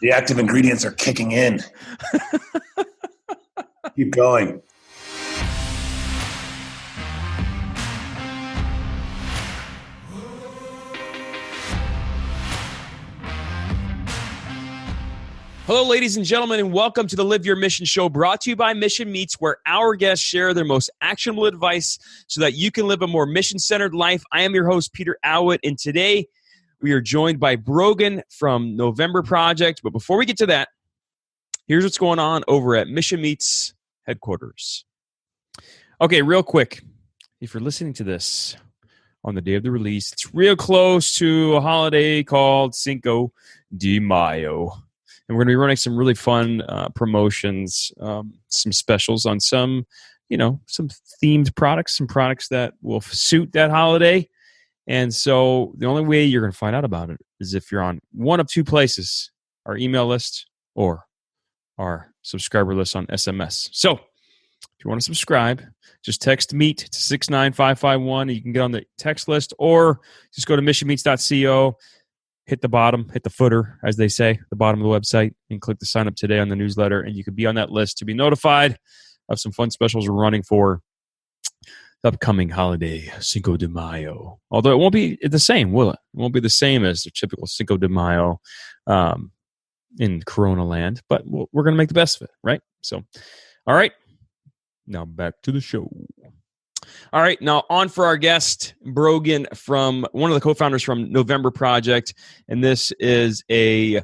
The active ingredients are kicking in. Keep going. Hello, ladies and gentlemen, and welcome to the Live Your Mission Show, brought to you by Mission Meets, where our guests share their most actionable advice so that you can live a more mission-centered life. I am your host, Peter Alwitt, and today we are joined by Brogan from November Project. But before we get to that, here's what's going on over at Mission Meets headquarters. Okay, real quick, if you're listening to this on the day of the release, it's real close to a holiday called Cinco De Mayo. And we're going to be running some really fun promotions, some specials on some themed products, some products that will suit that holiday. And so the only way you're going to find out about it is if you're on one of two places, our email list or our subscriber list on SMS. So if you want to subscribe, just text MEET to 69551. You can get on the text list, or just go to missionmeets.co. Hit the bottom, hit the footer, as they say, the bottom of the website, and click the sign up today on the newsletter, and you can be on that list to be notified of some fun specials we're running for the upcoming holiday, Cinco de Mayo. Although it won't be the same, will it? It won't be the same as the typical Cinco de Mayo in Corona land, but we're going to make the best of it, right? So, all right, now back to the show. All right, now on for our guest, Brogan, from one of the co-founders from November Project, and this is a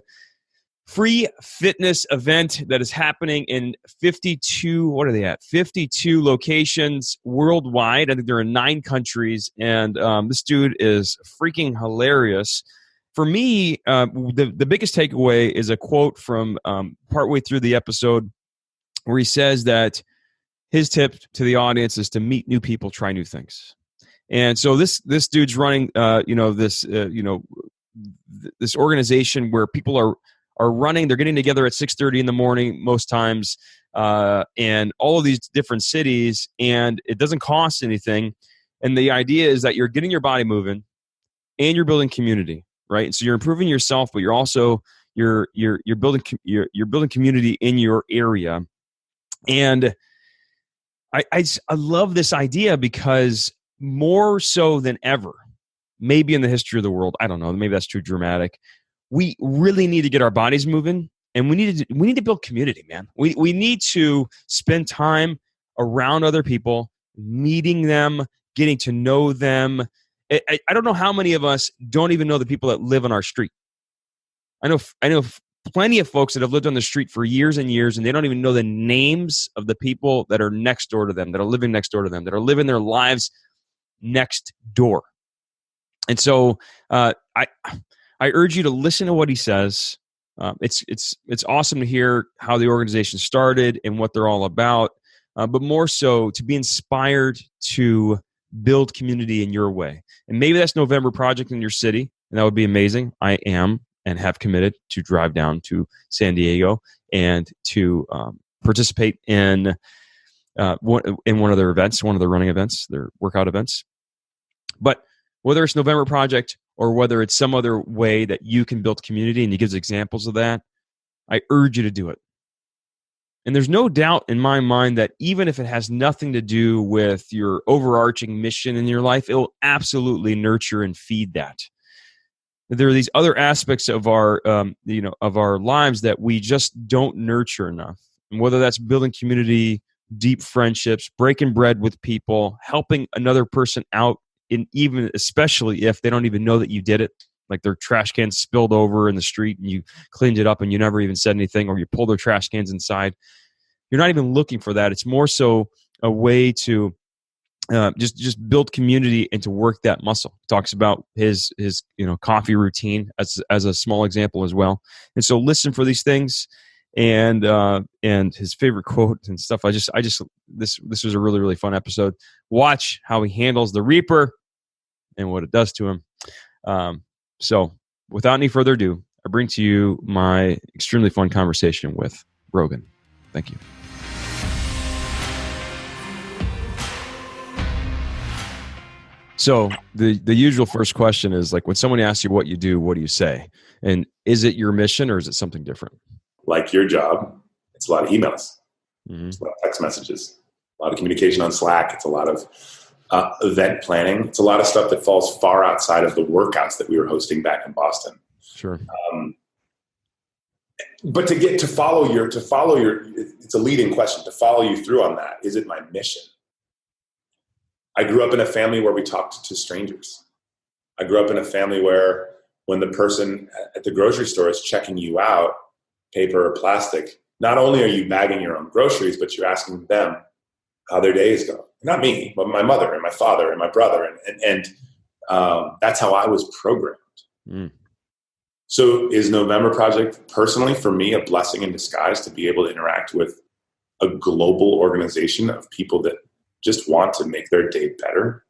free fitness event that is happening in 52, what are they at? 52 locations worldwide. I think they're in 9 countries, and this dude is freaking hilarious. For me, the biggest takeaway is a quote from partway through the episode where he says that his tip to the audience is to meet new people, try new things. And so this dude's running, this organization where people are running. They're getting together at 6:30 in the morning most times, and all of these different cities, and it doesn't cost anything. And the idea is that you're getting your body moving, and you're building community, right? And so you're improving yourself, but you're also you're building community in your area. And I love this idea because more so than ever, maybe in the history of the world, I don't know, maybe that's too dramatic, we really need to get our bodies moving, and we need to build community, man. We need to spend time around other people, meeting them, getting to know them. I don't know how many of us don't even know the people that live on our street. I know plenty of folks that have lived on the street for years and years, and they don't even know the names of the people that are next door to them, that are living next door to them, that are living their lives next door. And so I urge you to listen to what he says. It's awesome to hear how the organization started and what they're all about, but more so to be inspired to build community in your way. And maybe that's November Project in your city, and that would be amazing. I am and have committed to drive down to San Diego and to participate in one of their events, one of their running events, their workout events. But whether it's November Project or whether it's some other way that you can build community, and he gives examples of that, I urge you to do it. And there's no doubt in my mind that even if it has nothing to do with your overarching mission in your life, it will absolutely nurture and feed that. There are these other aspects of our, of our lives that we just don't nurture enough. And whether that's building community, deep friendships, breaking bread with people, helping another person out, especially if they don't even know that you did it, like their trash cans spilled over in the street and you cleaned it up and you never even said anything, or you pull their trash cans inside. You're not even looking for that. It's more so a way to just build community and to work that muscle. He talks about his coffee routine as a small example as well. And so listen for these things and his favorite quote and stuff. This was a really, really fun episode. Watch how he handles the Reaper and what it does to him. So without any further ado, I bring to you my extremely fun conversation with Brogan. Thank you. So the usual first question is like when someone asks you what you do, what do you say? And is it your mission or is it something different? Like your job, it's a lot of emails, Mm-hmm. it's a lot of text messages, a lot of communication on Slack. It's a lot of event planning. It's a lot of stuff that falls far outside of the workouts that we were hosting back in Boston. Sure. But to follow your, it's a leading question, to follow you through on that. Is it my mission? I grew up in a family where we talked to strangers. I grew up in a family where when the person at the grocery store is checking you out, paper or plastic, not only are you bagging your own groceries, but you're asking them how their day is going. Not me, but my mother and my father and my brother. And that's how I was programmed. Mm. So is November Project personally for me a blessing in disguise to be able to interact with a global organization of people that just want to make their day better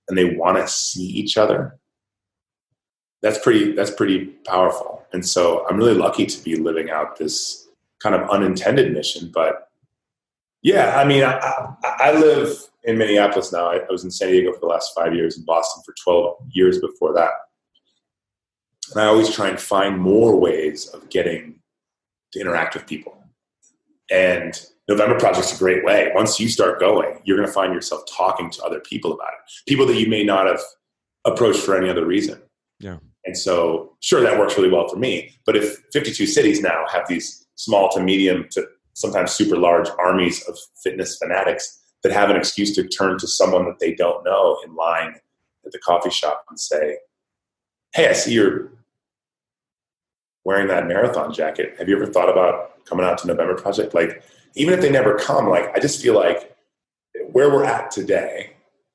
and they want to see each other. That's pretty powerful. And so I'm really lucky to be living out this kind of unintended mission. But yeah, I mean, I live in Minneapolis now. I was in San Diego for the last 5 years, in Boston for 12 years before that. And I always try and find more ways of getting to interact with people. And November Project's a great way. Once you start going, you're going to find yourself talking to other people about it. People that you may not have approached for any other reason. Yeah. And so, sure, that works really well for me. But if 52 cities now have these small to medium to sometimes super large armies of fitness fanatics that have an excuse to turn to someone that they don't know in line at the coffee shop and say, hey, I see you're wearing that marathon jacket. Have you ever thought about coming out to November Project? Like, even if they never come, like, I just feel like where we're at today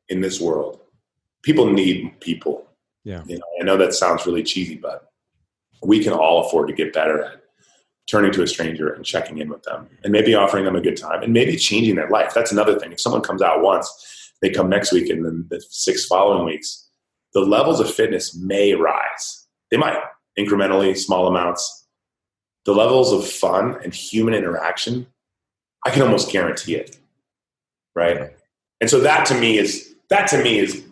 in this world, people need people. Yeah. You know, I know that sounds really cheesy, but we can all afford to get better at turning to a stranger and checking in with them and maybe offering them a good time and maybe changing their life. That's another thing. If someone comes out once, they come next week and then the 6 following weeks, the levels of fitness may rise. They might, incrementally, small amounts. The levels of fun and human interaction, I can almost guarantee it. Right. And so that to me is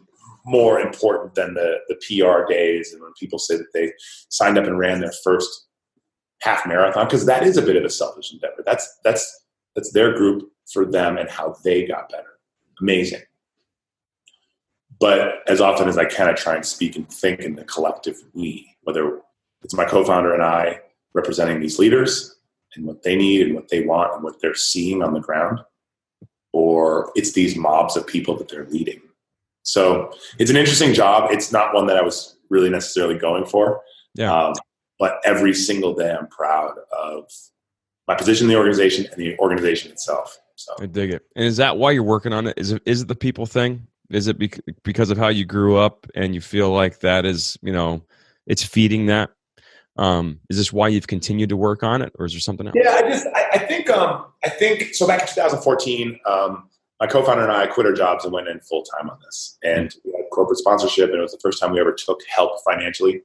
more important than the PR days and when people say that they signed up and ran their first half marathon, because that is a bit of a selfish endeavor. That's their group for them and how they got better. Amazing. But as often as I can, I try and speak and think in the collective we, whether it's my co-founder and I representing these leaders and what they need and what they want and what they're seeing on the ground, or it's these mobs of people that they're leading. So it's an interesting job. It's not one that I was really necessarily going for. Yeah. But every single day I'm proud of my position in the organization and the organization itself. So I dig it. And is that why you're working on it? Is it the people thing? Is it because of how you grew up and you feel like that is, it's feeding that? Is this why you've continued to work on it, or is there something else? Yeah, I think so. Back in 2014, my co-founder and I quit our jobs and went in full time on this, and we had corporate sponsorship, and it was the first time we ever took help financially.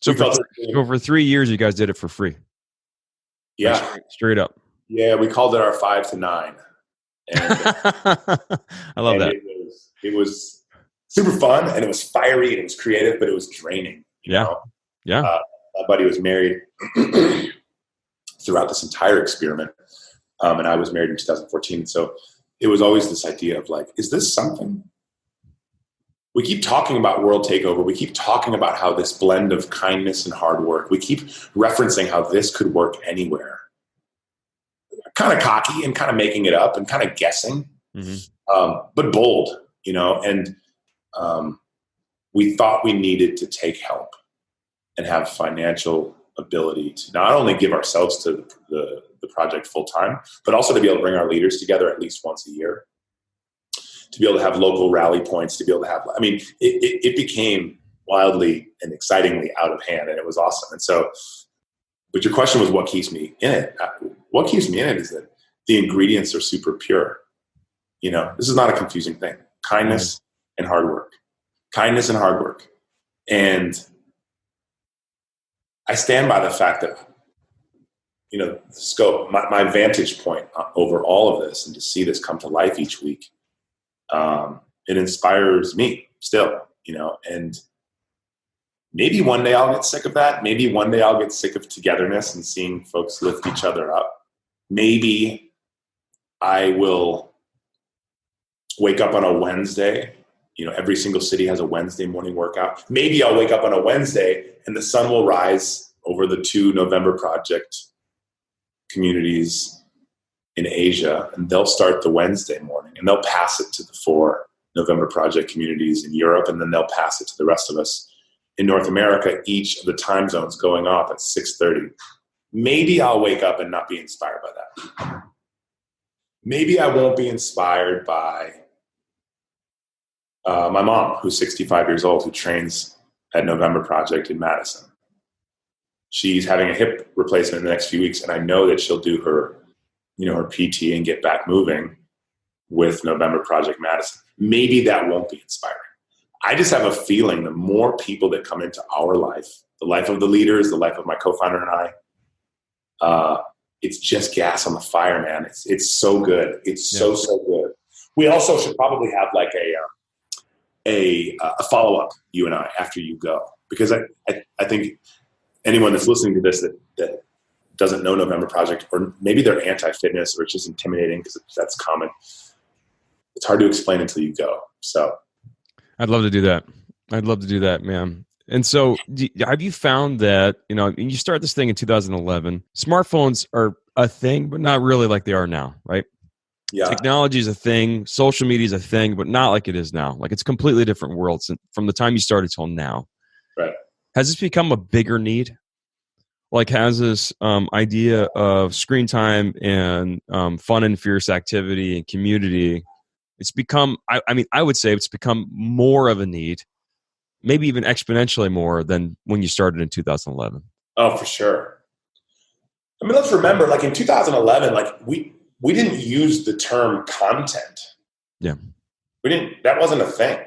So for 3 years, you guys did it for free. Yeah, like straight up. Yeah, we called it our 5 to 9. And I love that. It was super fun, and it was fiery, and it was creative, but it was draining. You know? Yeah. My buddy was married throughout this entire experiment, and I was married in 2014. So it was always this idea of like, is this something? We keep talking about world takeover. We keep talking about how this blend of kindness and hard work. We keep referencing how this could work anywhere. Kind of cocky and kind of making it up and kind of guessing, but bold, and we thought we needed to take help and have financial ability to not only give ourselves to the project full time, but also to be able to bring our leaders together at least once a year, to be able to have local rally points, to be able to have, it became wildly and excitingly out of hand, and it was awesome. And so, but your question was what keeps me in it? What keeps me in it is that the ingredients are super pure. This is not a confusing thing. Kindness and hard work. Kindness and hard work. And I stand by the fact that, the scope, my vantage point over all of this and to see this come to life each week, it inspires me still, and maybe one day I'll get sick of that. Maybe one day I'll get sick of togetherness and seeing folks lift each other up. Maybe I will wake up on a Wednesday. Every single city has a Wednesday morning workout. Maybe I'll wake up on a Wednesday and the sun will rise over the 2 November Project communities in Asia, and they'll start the Wednesday morning and they'll pass it to the 4 November Project communities in Europe, and then they'll pass it to the rest of us in North America, each of the time zones going off at 6:30. Maybe I'll wake up and not be inspired by that. Maybe I won't be inspired by my mom, who's 65 years old, who trains at November Project in Madison. She's having a hip replacement in the next few weeks, and I know that she'll do her PT and get back moving with November Project Madison. Maybe that won't be inspiring. I just have a feeling the more people that come into our life, the life of the leaders, the life of my co-founder and I, it's just gas on the fire, man. It's so good. It's so good. We also should probably have like a follow-up, you and I, after you go, because I think anyone that's listening to this that doesn't know November Project, or maybe they're anti-fitness, or it's just intimidating because that's common. It's hard to explain until you go. So I'd love to do that, man. And so have you found that, you start this thing in 2011, smartphones are a thing, but not really like they are now, right? Yeah. Technology is a thing. Social media is a thing, but not like it is now. Like it's a completely different world from the time you started till now. Right. Has this become a bigger need? Like has this idea of screen time and fun and fierce activity and community, it's become, I would say it's become more of a need, maybe even exponentially more than when you started in 2011. Oh, for sure. Let's remember, like in 2011, like we didn't use the term content. Yeah. That wasn't a thing.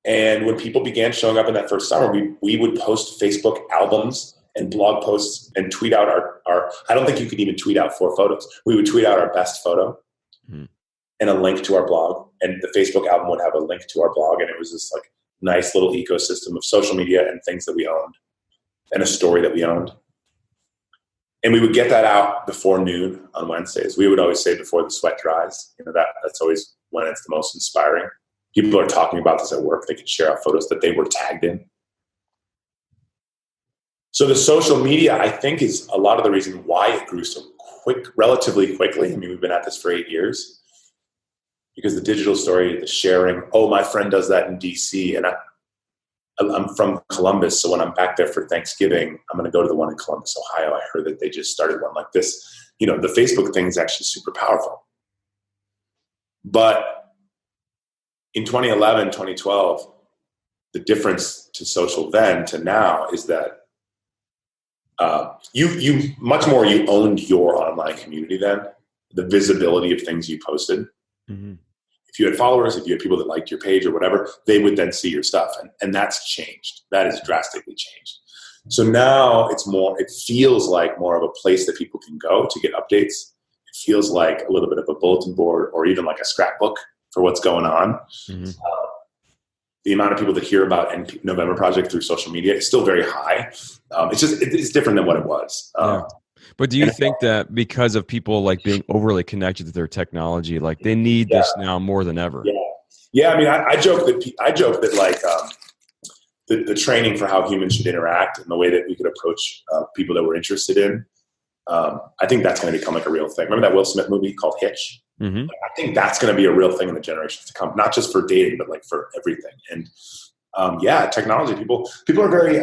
And when people began showing up in that first summer, we would post Facebook albums and blog posts and tweet out our I don't think you could even tweet out 4 photos. We would tweet out our best photo and a link to our blog. And the Facebook album would have a link to our blog. And it was this like nice little ecosystem of social media and things that we owned and a story that we owned. And we would get that out before noon on Wednesdays. We would always say before the sweat dries. That's always when it's the most inspiring. People are talking about this at work. They can share out photos that they were tagged in. So the social media, I think, is a lot of the reason why it grew so relatively quickly. We've been at this for 8 years. Because the digital story, the sharing, my friend does that in DC, and I'm from Columbus, so when I'm back there for Thanksgiving, I'm going to go to the one in Columbus, Ohio. I heard that they just started one like this. The Facebook thing is actually super powerful. But in 2011, 2012, the difference to social then to now is that you much more you owned your online community then, the visibility of things you posted. Mm-hmm. If you had followers, if you had people that liked your page or whatever, they would then see your stuff. And that's changed. That has drastically changed. So now it feels like more of a place that people can go to get updates. It feels like a little bit of a bulletin board or even like a scrapbook for what's going on. Mm-hmm. The amount of people that hear about November Project through social media is still very high. It's different than what it was. Yeah. But do you think that because of people like being overly connected to their technology, like they need this now more than ever? Yeah. I joke that like the training for how humans should interact and the way that we could approach people that we're interested in, I think that's going to become like a real thing. Remember that Will Smith movie called Hitch? Mm-hmm. Like, I think that's going to be a real thing in the generations to come, not just for dating, but like for everything. And technology, people are very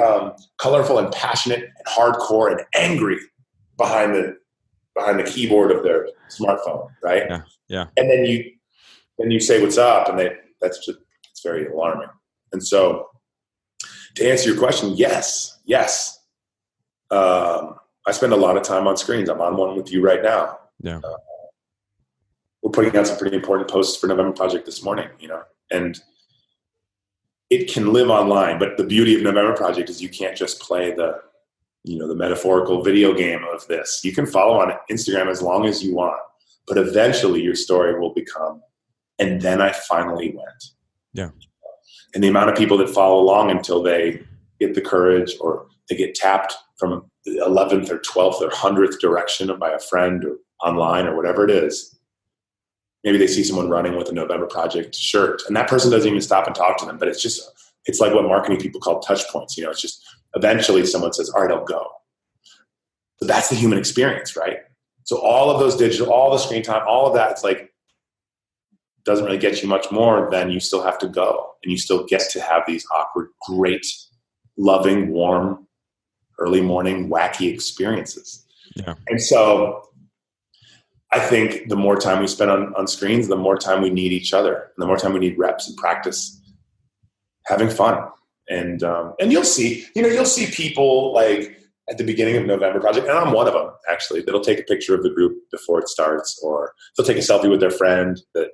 colorful and passionate and hardcore and angry behind the keyboard of their smartphone, right? Yeah. And then you say what's up, and it's very alarming. And so, to answer your question, yes. I spend a lot of time on screens. I'm on one with you right now. Yeah. We're putting out some pretty important posts for November Project this morning, and it can live online. But the beauty of November Project is you can't just play the metaphorical video game of this. You can follow on Instagram as long as you want, but eventually your story will become And then I finally went. Yeah. And the amount of people that follow along until they get the courage, or they get tapped from the 11th or 12th or 100th direction by a friend or online or whatever it is. Maybe they see someone running with a November Project shirt, and that person doesn't even stop and talk to them. But it's like what marketing people call touch points. It's just eventually someone says, all right, I'll go. So that's the human experience, right? So all of those digital, all the screen time, all of that, it's like, doesn't really get you much more than you still have to go. And you still get to have these awkward, great, loving, warm, early morning, wacky experiences. Yeah. And so I think the more time we spend on screens, the more time we need each other, and the more time we need reps and practice, having fun. And you'll see people like at the beginning of November Project, and I'm one of them actually, that'll take a picture of the group before it starts, or they'll take a selfie with their friend that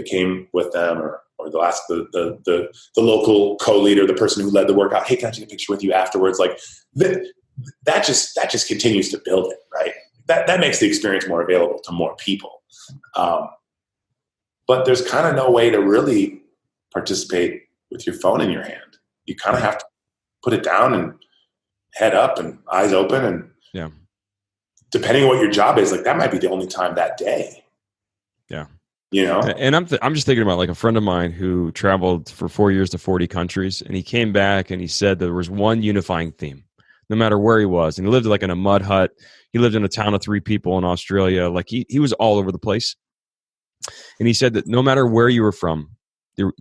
came with them, or the local co-leader, the person who led the workout. Hey, can I take a picture with you afterwards? Like that just continues to build it, right? That makes the experience more available to more people. But there's kind of no way to really participate with your phone in your hand. You kind of have to put it down and head up and eyes open. And yeah, depending on what your job is, like that might be the only time that day. Yeah. And I'm just thinking about like a friend of mine who traveled for 4 years to 40 countries, and he came back and he said there was one unifying theme, no matter where he was. And he lived like in a mud hut. He lived in a town of 3 people in Australia. Like he was all over the place. And he said that no matter where you were from,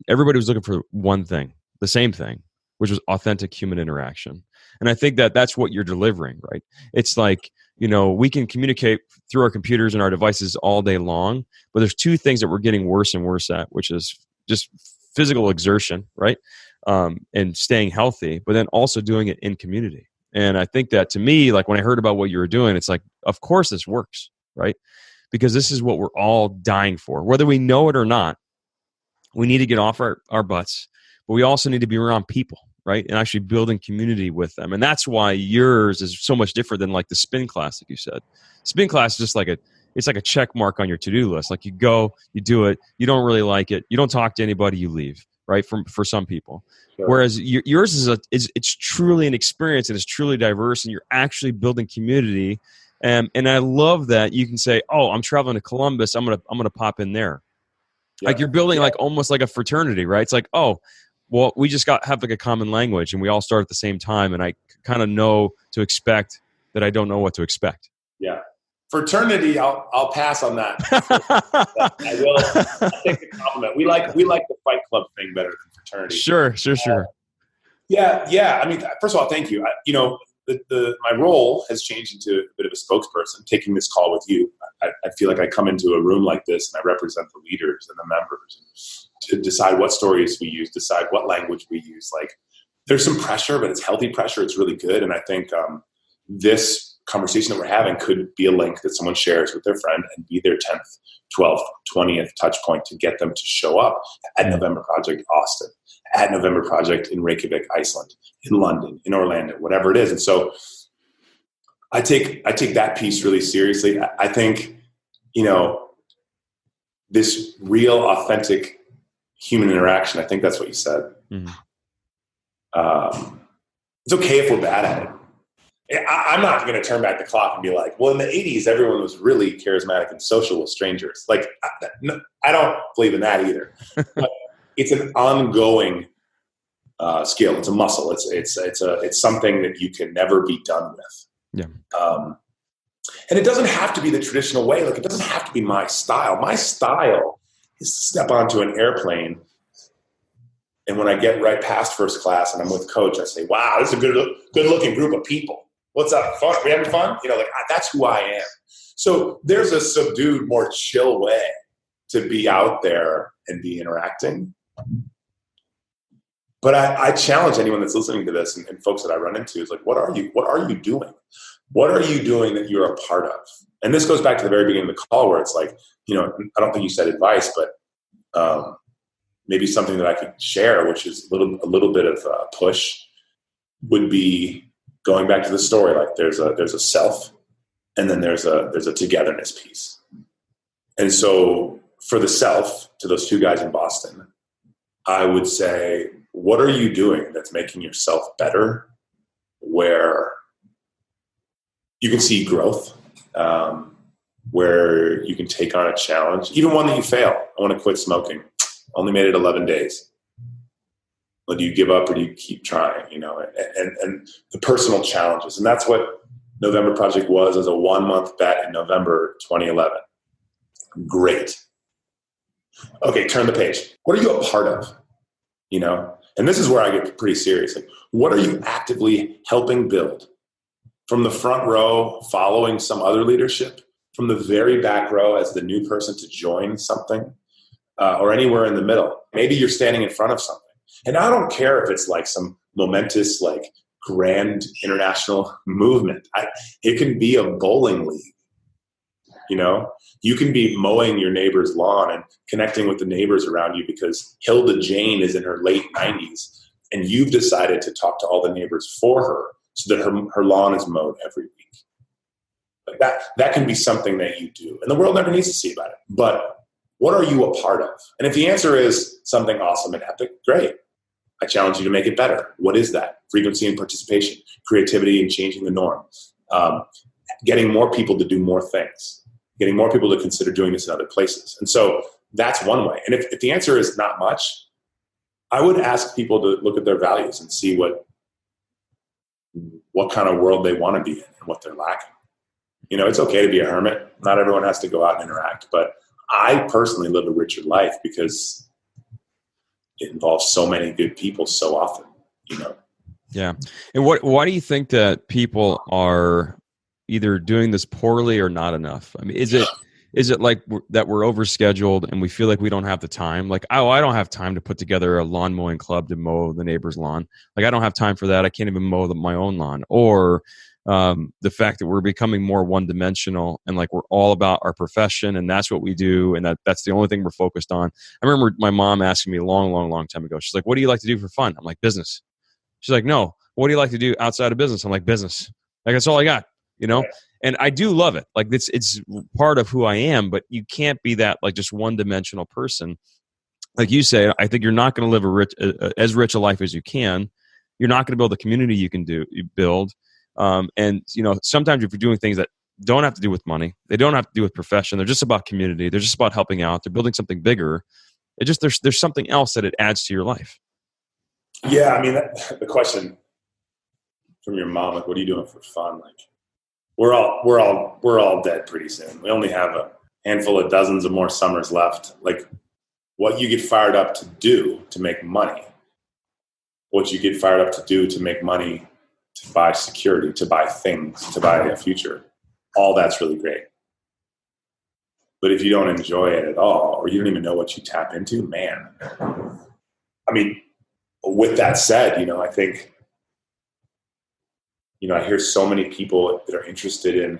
everybody was looking for one thing, the same thing, which was authentic human interaction. And I think that that's what you're delivering, right? It's like, we can communicate through our computers and our devices all day long, but there's 2 things that we're getting worse and worse at, which is just physical exertion, right? And staying healthy, but then also doing it in community. And I think that to me, like when I heard about what you were doing, it's like, of course this works, right? Because this is what we're all dying for. Whether we know it or not, we need to get off our butts, but we also need to be around people, right? And actually building community with them. And that's why yours is so much different than like the spin class, like you said. Spin class is just like it's like a check mark on your to-do list. Like you go, you do it, you don't really like it, you don't talk to anybody, you leave, right? For some people. Sure. Whereas yours is it's truly an experience, and it's truly diverse, and you're actually building community. And I love that you can say, oh, I'm traveling to Columbus, I'm gonna pop in there. Yeah. Like you're building like almost like a fraternity, right? It's like, oh, well, we just have like a common language, and we all start at the same time, and I kind of know to expect that I don't know what to expect. Yeah. Fraternity, I'll pass on that. I will. I'll take the compliment. We like the Fight Club thing better than fraternity. Sure. Yeah. I mean, first of all, thank you. My role has changed into a bit of a spokesperson, taking this call with you. I feel like I come into a room like this and I represent the leaders and the members to decide what stories we use, decide what language we use. Like there's some pressure, but it's healthy pressure. It's really good. And I think this conversation that we're having could be a link that someone shares with their friend and be their 10th, 12th, 20th touch point to get them to show up at November Project Austin, at November Project in Reykjavik, Iceland, in London, in Orlando, whatever it is. And so I take that piece really seriously. I think, this real authentic human interaction, I think that's what you said. Mm-hmm. It's okay if we're bad at it. I'm not going to turn back the clock and be like, well, in the 80s, everyone was really charismatic and social with strangers. Like, I don't believe in that either. But it's an ongoing skill. It's a muscle. It's something that you can never be done with. Yeah. And it doesn't have to be the traditional way. Like, it doesn't have to be my style. My style is to step onto an airplane, and when I get right past first class and I'm with coach, I say, wow, this is a good-looking group of people. What's up? Fun? We having fun? That's who I am. So there's a subdued, more chill way to be out there and be interacting. But I challenge anyone that's listening to this and folks that I run into is like, what are you doing? What are you doing that you're a part of? And this goes back to the very beginning of the call where it's like, I don't think you said advice, but maybe something that I could share, which is a little bit of a push, would be going back to the story. Like there's a self, and then there's a togetherness piece. And so for the self, to those two guys in Boston, I would say, what are you doing that's making yourself better, where you can see growth, where you can take on a challenge, even one that you fail. I want to quit smoking. Only made it 11 days. Well, do you give up or do you keep trying? And the personal challenges. And that's what November Project was, as a 1 month bet in November 2011. Great. Okay, turn the page. What are you a part of? And this is where I get pretty serious. Like, what are you actively helping build? From the front row, following some other leadership, from the very back row as the new person to join something, or anywhere in the middle. Maybe you're standing in front of something. And I don't care if it's like some momentous, like grand international movement. It can be a bowling league. You can be mowing your neighbor's lawn and connecting with the neighbors around you because Hilda Jane is in her late 90s and you've decided to talk to all the neighbors for her so that her lawn is mowed every week. Like that can be something that you do. And the world never needs to see about it. But what are you a part of? And if the answer is something awesome and epic, great. I challenge you to make it better. What is that? Frequency and participation, creativity and changing the norm, getting more people to do more things, getting more people to consider doing this in other places. And so that's one way. And if the answer is not much, I would ask people to look at their values and see what kind of world they want to be in and what they're lacking. It's okay to be a hermit. Not everyone has to go out and interact, but I personally live a richer life because it involves so many good people so often, Yeah. And why do you think that people are either doing this poorly or not enough? I mean, is it like that we're overscheduled and we feel like we don't have the time? Like, I don't have time to put together a lawn mowing club to mow the neighbor's lawn. Like, I don't have time for that. I can't even mow my own lawn. Or the fact that we're becoming more one-dimensional and like we're all about our profession and that's what we do and that's the only thing we're focused on. I remember my mom asking me a long time ago, she's like, what do you like to do for fun? I'm like, business. She's like, no, what do you like to do outside of business? I'm like, business. Like, that's all I got, And I do love it. Like, it's part of who I am, but you can't be that like just one-dimensional person. Like you say, I think you're not going to live as rich a life as you can. You're not going to build the community you build. And sometimes if you're doing things that don't have to do with money, they don't have to do with profession, they're just about community, they're just about helping out, they're building something bigger. It just there's something else that it adds to your life. Yeah, I mean, the question from your mom, like, what are you doing for fun? Like, we're all dead pretty soon. We only have a handful of dozens of more summers left. Like, what you get fired up to do to make money, what you get fired up to do to make money, to buy security, to buy things, to buy a future, all that's really great. But if you don't enjoy it at all, or you don't even know what you tap into, man. I mean, with that said, I think, I hear so many people that are interested in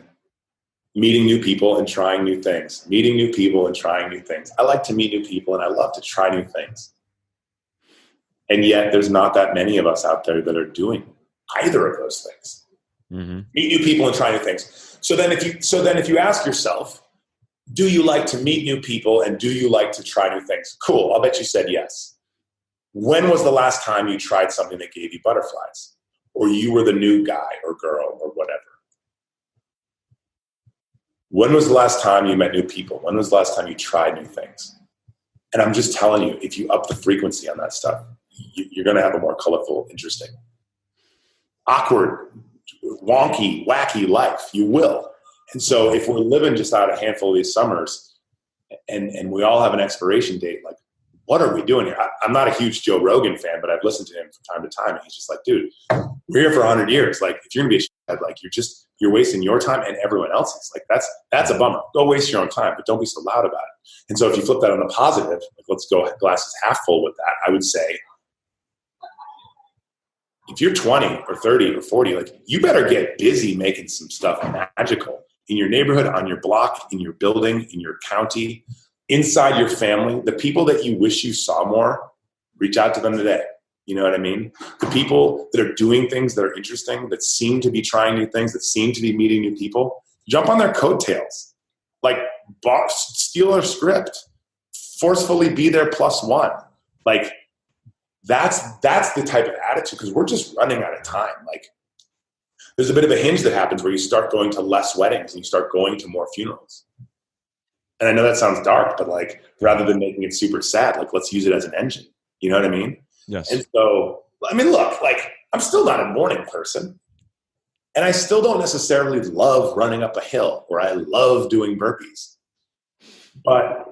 meeting new people and trying new things, meeting new people and trying new things. I like to meet new people and I love to try new things. And yet there's not that many of us out there that are doing either of those things. Mm-hmm. Meet new people and try new things. So then if you ask yourself, do you like to meet new people and do you like to try new things? Cool. I'll bet you said yes. When was the last time you tried something that gave you butterflies? Or you were the new guy or girl or whatever? When was the last time you met new people? When was the last time you tried new things? And I'm just telling you, if you up the frequency on that stuff, you're going to have a more colorful, interesting, awkward, wonky, wacky life. You will. And so if we're living just out a handful of these summers and we all have an expiration date, like, what are we doing here? I'm not a huge Joe Rogan fan, but I've listened to him from time to time. And he's just like, dude, we're here for 100 years. Like, if you're going to be a shithead, like, you're wasting your time and everyone else's. Like, that's a bummer. Go waste your own time, but don't be so loud about it. And so if you flip that on the positive, like, let's go glasses half full with that. I would say, if you're 20 or 30 or 40, like, you better get busy making some stuff magical in your neighborhood, on your block, in your building, in your county, inside your family. The people that you wish you saw more, reach out to them today. You know what I mean? The people that are doing things that are interesting, that seem to be trying new things, that seem to be meeting new people, jump on their coattails. Like, steal their script. forcefully be there +1. Like that's the type of attitude, because we're just running out of time. Like there's a bit of a hinge that happens where you start going to less weddings and you start going to more funerals. And I know that sounds dark, but like rather than making it super sad, like let's use it as an engine. You know what I mean? Yes. And so, I mean, look, like I'm still not a morning person. And I still don't necessarily love running up a hill, or I love doing burpees. But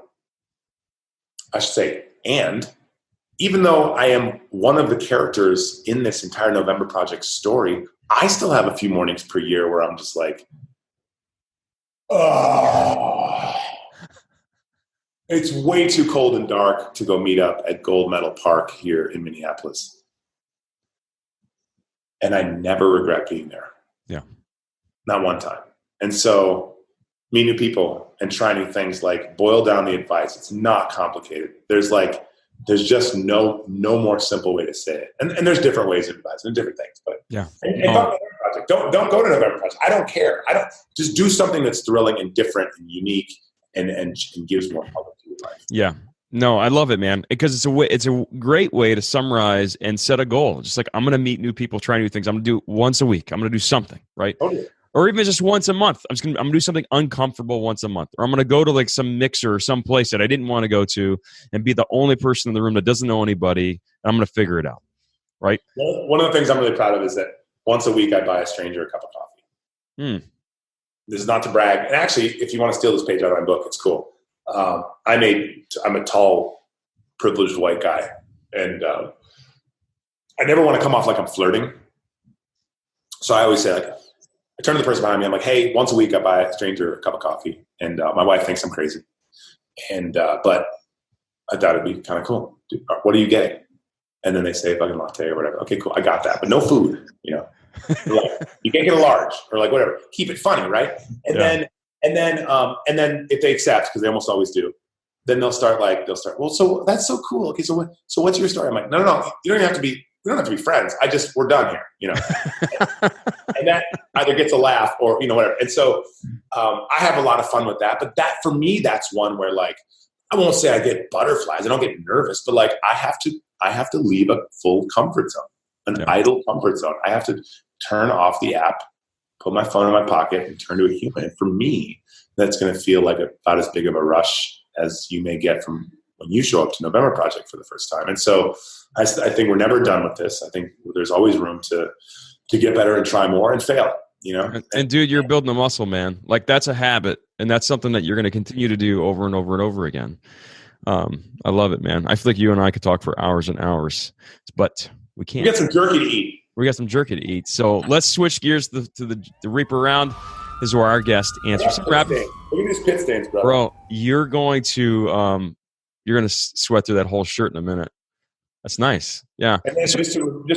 I should say, and even though I am one of the characters in this entire November Project story, I still have a few mornings per year where I'm just like, oh, it's way too cold and dark to go meet up at Gold Medal Park here in Minneapolis. And I never regret being there. Yeah. Not one time. And so meet new people and try new things. Like boil down the advice. It's not complicated. There's just no more simple way to say it. And there's different ways of advice and different things. But yeah. And November Project. Don't go to November Project. I don't care. Just do something that's thrilling and different and unique and gives more color to your life. Yeah. No, I love it, man, because it's a great way to summarize and set a goal. Just like, I'm going to meet new people, try new things. I'm going to do once a week. I'm going to do something, right? Totally. Or even just once a month. I'm going to do something uncomfortable once a month. Or I'm going to go to like some mixer or some place that I didn't want to go to and be the only person in the room that doesn't know anybody. And I'm going to figure it out, right? One of the things I'm really proud of is that once a week I buy a stranger a cup of coffee. This is not to brag. And actually, if you want to steal this page out of my book, it's cool. I'm a tall, privileged white guy, and I never want to come off like I'm flirting. So I always say, like, I turn to the person behind me. I'm like, hey, once a week I buy a stranger a cup of coffee, and my wife thinks I'm crazy. And but I thought it'd be kind of cool. Dude, what are you getting? And then they say fucking latte or whatever. Okay, cool. I got that, but no food. You know, like, you can't get a large or like whatever. Keep it funny, right? And then if they accept, because they almost always do, then they'll start. Well, so that's so cool. Okay, so what's your story? I'm like, no. You don't have to be. We don't have to be friends. We're done here. You know, and that either gets a laugh or whatever. And so I have a lot of fun with that. But that for me, that's one where like I won't say I get butterflies. I don't get nervous, but like I have to leave a full comfort zone, an idle comfort zone. I have to turn off the app, put my phone in my pocket, and turn to a human. And for me, that's going to feel like about as big of a rush as you may get from when you show up to November Project for the first time. And so I think we're never done with this. I think there's always room to get better and try more and fail. And dude, you're building a muscle, man. Like that's a habit, and that's something that you're going to continue to do over and over and over again. I love it, man. I feel like you and I could talk for hours and hours, but we can't. We got some jerky to eat. So let's switch gears to the Reaper round. This is where our guest answers some rapid. Look at these pit stains, brother. Bro, you're going to sweat through that whole shirt in a minute. That's nice. Yeah. And then just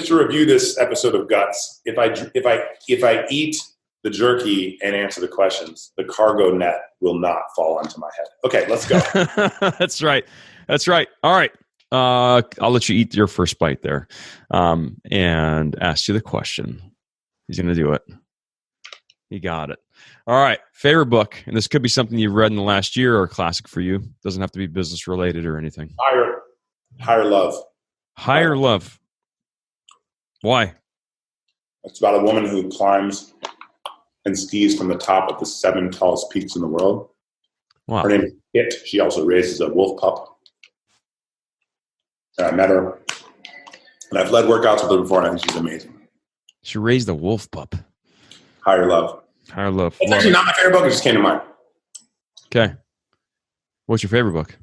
to review this episode of Guts, if I eat the jerky and answer the questions, the cargo net will not fall onto my head. Okay, let's go. That's right. All right. I'll let you eat your first bite there, and ask you the question. He's going to do it. He got it. All right. Favorite book, and this could be something you've read in the last year or a classic for you. Doesn't have to be business related or anything. Higher Love. Higher Love. Why? It's about a woman who climbs and skis from the top of the 7 tallest peaks in the world. Wow. Her name is Kit. She also raises a wolf pup. And I met her. And I've led workouts with her before, and I think she's amazing. She raised a wolf pup. Higher Love. It's actually not my favorite book. It just came to mind. Okay. What's your favorite book?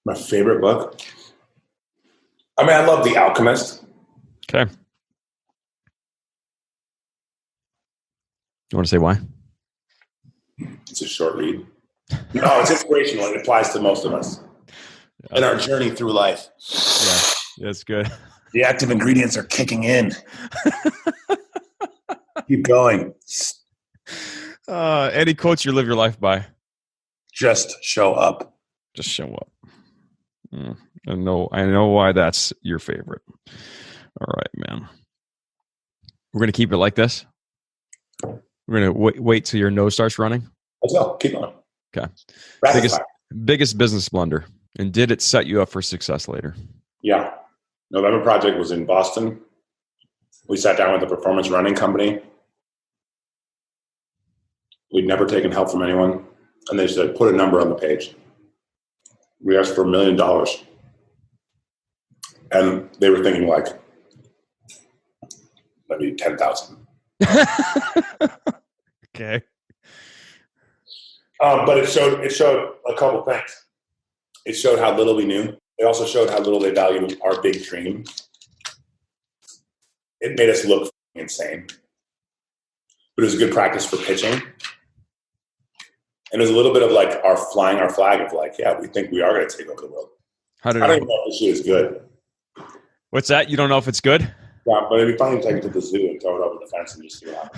My favorite book? I mean, I love The Alchemist. Okay. You want to say why? It's a short read. No, it's inspirational. It applies to most of us in our journey through life. Yeah, that's good. The active ingredients are kicking in. Keep going. Any quotes you live your life by? Just show up. Just show up. I know why that's your favorite. All right, man. We're going to keep it like this. We're going to wait till your nose starts running. Let's go. Keep going. Okay. Biggest business blunder. And did it set you up for success later? Yeah. November Project was in Boston. We sat down with the performance running company. We'd never taken help from anyone. And they said, put a number on the page. We asked for $1 million. And they were thinking like, maybe 10,000. Okay. But it showed a couple things. It showed how little we knew. It also showed how little they valued our big dream. It made us look insane. But it was a good practice for pitching. And it was a little bit of like our flying our flag of like, yeah, we think we are going to take over the world. I don't even know if this shit is good. What's that? You don't know if it's good? Yeah, but it'd be funny to take it to the zoo and throw it over the fence and just see what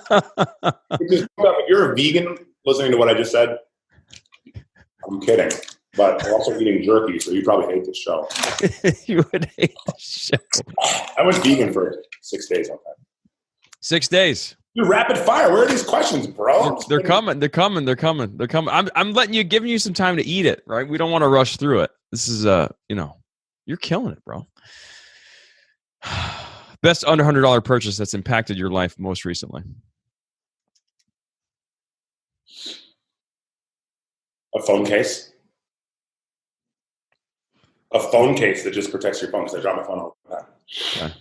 happens. If you're a vegan listening to what I just said, I'm kidding. But we're also eating jerky, so you probably hate this show. You would hate the show. I went vegan for 6 days on that. 6 days. Dude, rapid fire. Where are these questions, bro? They're coming. I'm giving you some time to eat it, right? We don't want to rush through it. This is you're killing it, bro. Best under $100 purchase that's impacted your life most recently. A phone case. A phone case that just protects your phone because I drop my phone all the time. Okay.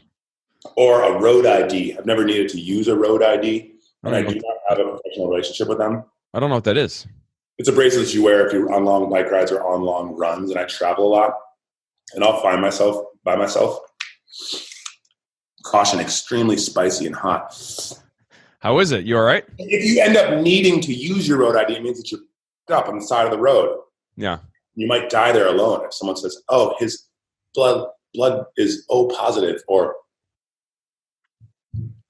Or a road ID. I've never needed to use a road ID, and I do not have a professional relationship with them. I don't know what that is. It's a bracelet that you wear if you're on long bike rides or on long runs, and I travel a lot, and I'll find myself by myself. Caution, extremely spicy and hot. How is it? You all right? If you end up needing to use your road ID, it means that you're up on the side of the road. Yeah. You might die there alone if someone says, oh, his blood is O positive or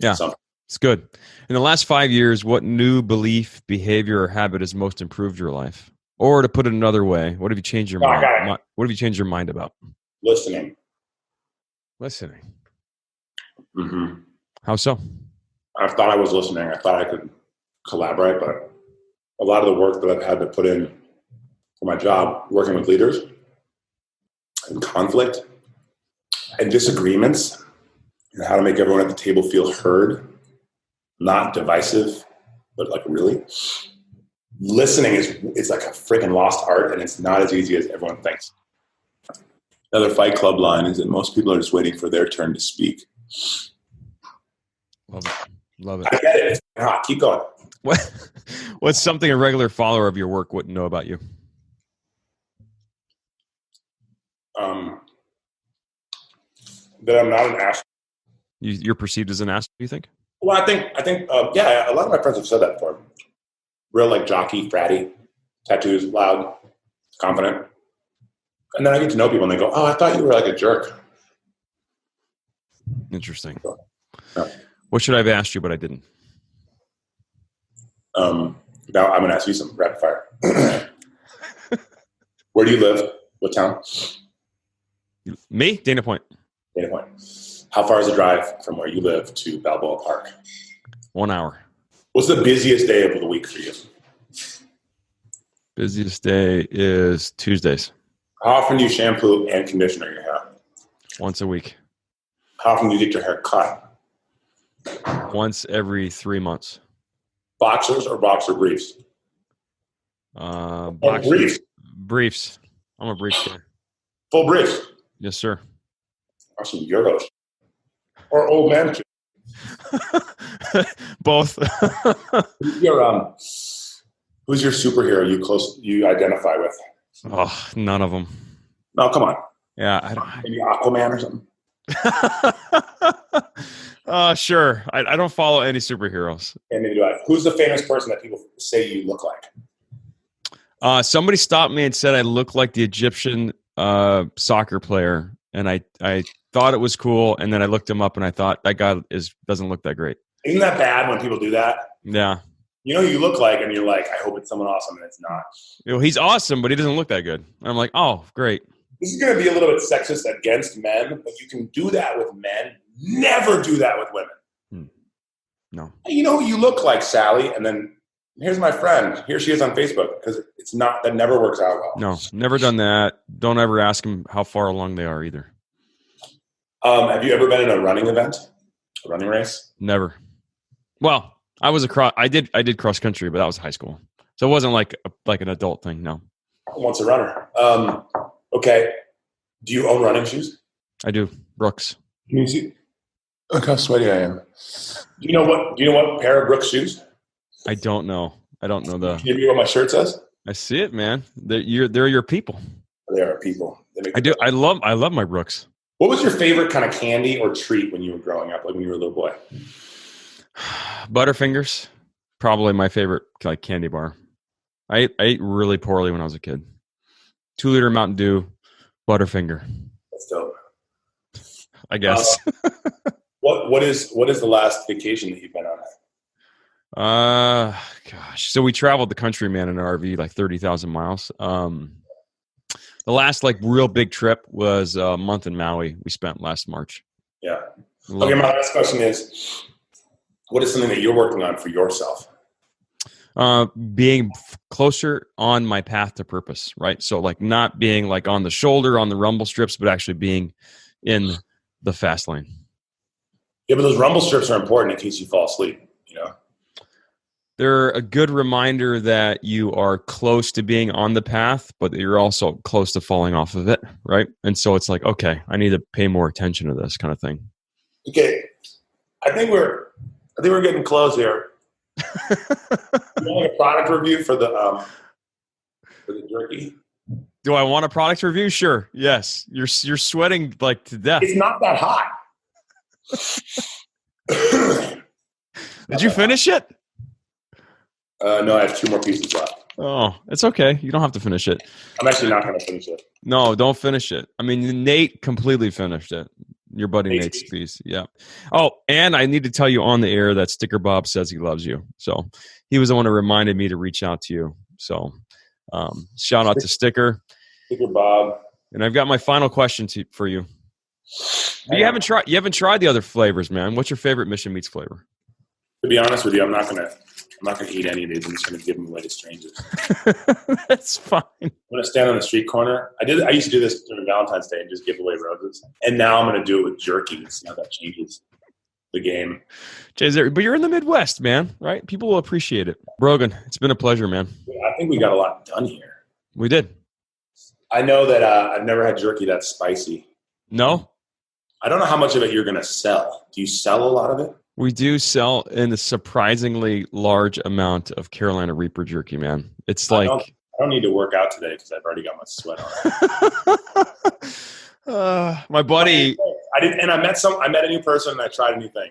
something. It's good. In the last 5 years, what new belief, behavior, or habit has most improved your life? Or to put it another way, what have you changed your mind? What have you changed your mind about? Listening. Mm-hmm. How so? I thought I was listening. I thought I could collaborate, but a lot of the work that I've had to put in for my job, working with leaders and conflict and disagreements and how to make everyone at the table feel heard, not divisive, but like really. Listening is like a freaking lost art, and it's not as easy as everyone thinks. Another Fight Club line is that most people are just waiting for their turn to speak. Love it. I get it. It's hot. Keep going. What's something a regular follower of your work wouldn't know about you? That I'm not an ass. You're perceived as an ass, do you think? Well, I think, a lot of my friends have said that before. Real like jockey, fratty, tattoos, loud, confident. And then I get to know people and they go, oh, I thought you were like a jerk. Interesting. Yeah. What should I have asked you, but I didn't? Now I'm going to ask you some rapid fire. Where do you live? What town? Me? Dana Point. Dana Point. How far is the drive from where you live to Balboa Park? 1 hour. What's the busiest day of the week for you? Busiest day is Tuesdays. How often do you shampoo and conditioner your hair? Once a week. How often do you get your hair cut? Once every 3 months. Boxers or boxer briefs? Briefs. Briefs. I'm a briefs guy. Full briefs? Yes, sir. Or some Euros. Or old man. Both. Who's your superhero you identify with? Oh, none of them. No, come on. Yeah, I don't. Maybe Aquaman or something. Sure. I don't follow any superheroes. And maybe who's the famous person that people say you look like? Somebody stopped me and said I look like the Egyptian soccer player, and I thought it was cool, and then I looked him up and I thought that guy doesn't look that great. Isn't that bad when people do that? Yeah. You know who you look like, and you're like, I hope it's someone awesome, and it's not. He's awesome, but he doesn't look that good. And I'm like, oh, great. This is going to be a little bit sexist against men, but you can do that with men. Never do that with women. No. You know who you look like, Sally, and then Here's my friend. Here she is on Facebook, because that never works out well. No, never done that. Don't ever ask them how far along they are either. Have you ever been in a running event, a running race? Never. Well, I did cross country, but that was high school, so it wasn't like an adult thing. No. Once a runner. Okay. Do you own running shoes? I do. Brooks. Can you see? Look how sweaty I am. Do you know what pair of Brooks shoes? I don't know. Can you read what my shirt says? I see it, man. They're your people. They are people. I do. I love my Brooks. What was your favorite kind of candy or treat when you were growing up, like when you were a little boy? Butterfingers, probably my favorite like candy bar. I ate really poorly when I was a kid. 2-liter Mountain Dew, Butterfinger. That's dope. I guess. What is the last vacation that you've been on? Gosh. So we traveled the country, man, in an RV, like 30,000 miles. The last like real big trip was a month in Maui. We spent last March. Yeah. Okay. My last question is, what is something that you're working on for yourself? Being closer on my path to purpose, right? So like not being like on the shoulder, on the rumble strips, but actually being in the fast lane. Yeah, but those rumble strips are important in case you fall asleep, They're a good reminder that you are close to being on the path, but you're also close to falling off of it, right? And so it's like, okay, I need to pay more attention to this kind of thing. Okay. I think we're getting close here. You want a product review for the jerky? Do I want a product review? Sure. Yes. You're sweating like to death. It's not that hot. Did you finish it? No, I have 2 more pieces left. Oh, it's okay. You don't have to finish it. I'm actually not going to finish it. No, don't finish it. I mean, Nate completely finished it. Your buddy Nate's piece. Yeah. Oh, and I need to tell you on the air that Sticker Bob says he loves you. So he was the one who reminded me to reach out to you. So shout out to Sticker Bob. And I've got my final question for you. But you haven't tried the other flavors, man. What's your favorite Mission Meats flavor? To be honest with you, I'm not gonna eat any of these. I'm just gonna give them away to strangers. That's fine. I'm gonna stand on the street corner. I used to do this during Valentine's Day and just give away roses. And now I'm gonna do it with jerky and see how that changes the game. But you're in the Midwest, man, right? People will appreciate it. Brogan, it's been a pleasure, man. I think we got a lot done here. We did. I know that I've never had jerky that's spicy. No? I don't know how much of it you're going to sell. Do you sell a lot of it? We do sell in a surprisingly large amount of Carolina Reaper jerky, man. It's like... I don't need to work out today because I've already got my sweat on. My buddy... I met a new person and I tried a new thing.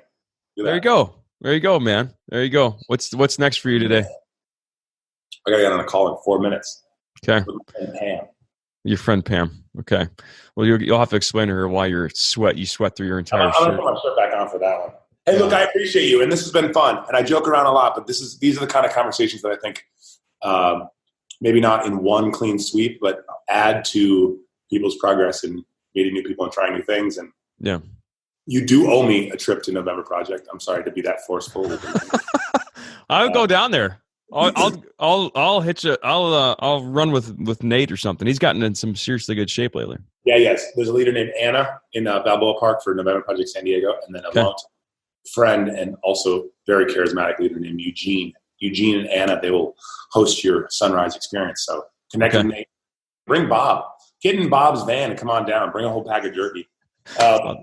There you go. There you go, man. There you go. What's next for you today? I got to get on a call in 4 minutes. Okay. With my friend Pam. Your friend Pam. Okay. Well, you'll have to explain to her why you sweat through your entire shirt. I'm going to put my shirt back on for that one. Hey, look, I appreciate you, and this has been fun. And I joke around a lot, but these are the kind of conversations that I think maybe not in one clean sweep, but add to people's progress in meeting new people and trying new things. And yeah, you do owe me a trip to November Project. I'm sorry to be that forceful. I'll go down there. I'll hit you. I'll run with Nate or something. He's gotten in some seriously good shape lately. Yeah, yes. There's a leader named Anna in Balboa Park for November Project San Diego, and then a friend and also very charismatic leader named Eugene. Eugene and Anna, they will host your sunrise experience. So connect with Nate. Bring Bob. Get in Bob's van and come on down. Bring a whole pack of jerky. I'll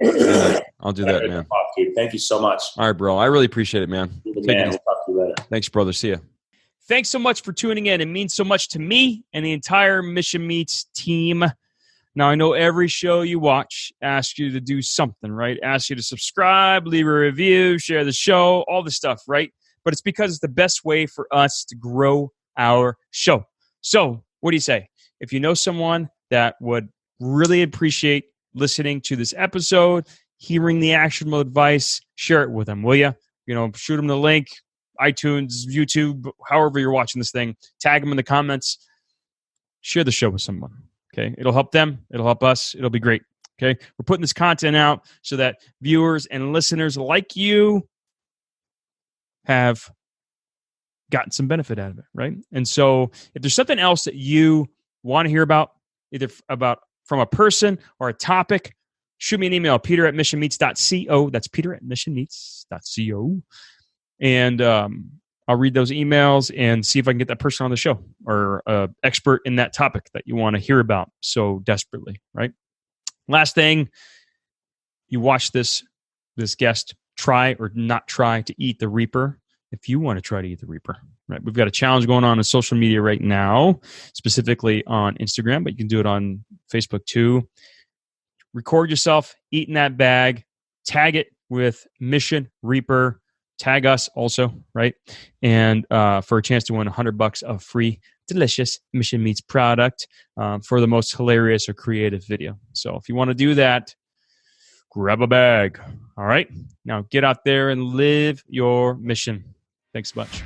do that, man. Thank you so much. All right, bro. I really appreciate it, man. We'll talk to you later. Thanks, brother. See ya. Thanks so much for tuning in. It means so much to me and the entire Mission Meats team. Now, I know every show you watch asks you to do something, right? Asks you to subscribe, leave a review, share the show, all the stuff, right? But it's because it's the best way for us to grow our show. So, what do you say? If you know someone that would really appreciate listening to this episode, hearing the actionable advice, share it with them, will you? Shoot them the link, iTunes, YouTube, however you're watching this thing. Tag them in the comments. Share the show with someone. Okay, it'll help them. It'll help us. It'll be great. Okay, we're putting this content out so that viewers and listeners like you have gotten some benefit out of it, right? And so if there's something else that you want to hear about, either about from a person or a topic, shoot me an email, peter@missionmeets.co. That's peter@missionmeets.co. And I'll read those emails and see if I can get that person on the show or an expert in that topic that you want to hear about so desperately, right? Last thing, you watch this guest try or not try to eat the Reaper. If you want to try to eat the Reaper, right? We've got a challenge going on social media right now, specifically on Instagram, but you can do it on Facebook too. Record yourself eating that bag, tag it with Mission Reaper, tag us also, right? And for a chance to win $100 of free, delicious Mission Meats product for the most hilarious or creative video. So if you want to do that, grab a bag. All right. Now get out there and live your mission. Thanks so much.